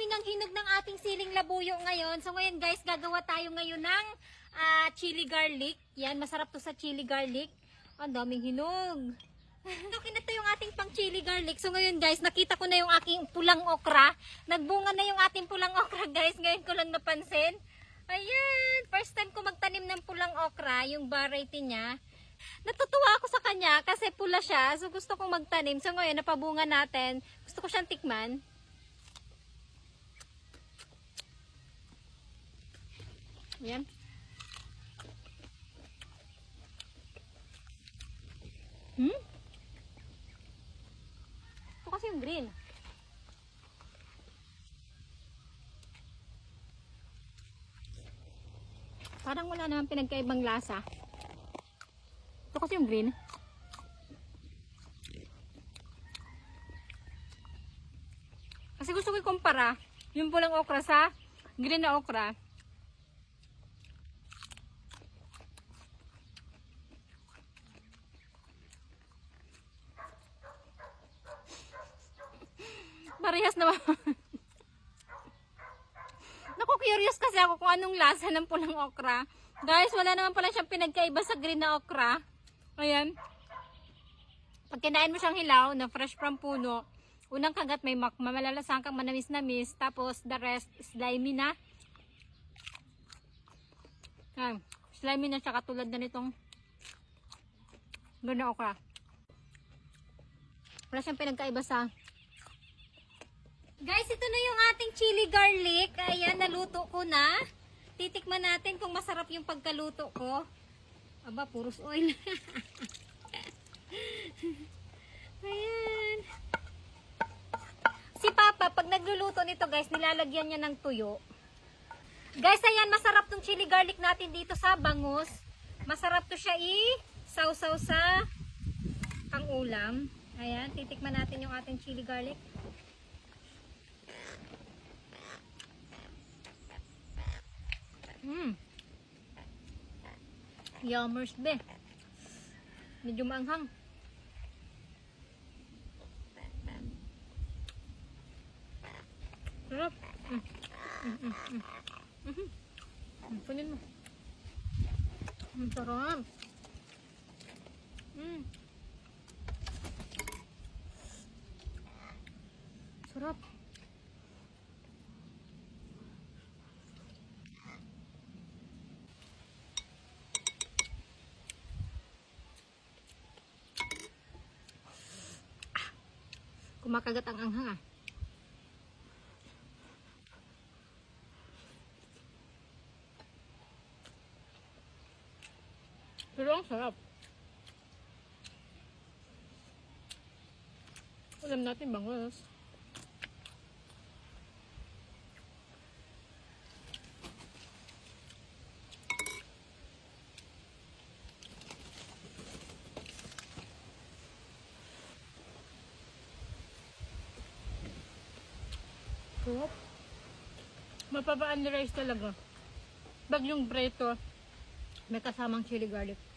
daming ang hinog ng ating siling labuyo ngayon. So ngayon guys, gagawa tayo ngayon ng chili garlic. Yan, masarap to sa chili garlic. Ang daming hinog. So kinito yung ating pang chili garlic. So ngayon guys, nakita ko na yung aking pulang okra. Nagbunga na yung ating pulang okra guys. Ngayon ko lang napansin. Ayan, first time ko magtanim ng pulang okra, yung variety niya. Natutuwa ako sa kanya kasi pula siya. So gusto kong magtanim. So ngayon napabunga natin. Gusto ko siyang tikman. Ayan. Ito kasi yung green. Parang wala naman pinagkaibang lasa. Ito kasi yung green. Kasi gusto ko ikumpara yung pulang okra sa green na okra. Parehas naman. Naku, curious kasi ako kung anong lasa ng pulang okra. Guys, wala naman pala siyang pinagkaiba sa green na okra. Ayan. Pag kinain mo siyang hilaw na fresh from puno, unang kagat may malalasahan kang manamis-namis, tapos the rest slimy na. Ayan. Slimy na siya katulad na nitong green na okra. Wala siyang pinagkaiba sa... Guys, ito na yung ating chili garlic. Ayan, naluto ko na. Titikman natin kung masarap yung pagkaluto ko. Aba, puros oil. Ayan. Si Papa, pag nagluluto nito guys, nilalagyan niya ng tuyo. Guys, ayan, masarap tong chili garlic natin dito sa bangus. Masarap to siya i-sausaw sa pang-ulam. Ayan, titikman natin yung ating chili garlic. Yummers be. Medyo maanghang. Sarap. Punin mo. Sarap. Sarap. Kumakagat ang anghang ah. Pero ang sarap. Alam natin bangus. Sarap. Mapapaan ni rice talaga. Bagyong preto, may kasamang chili garlic.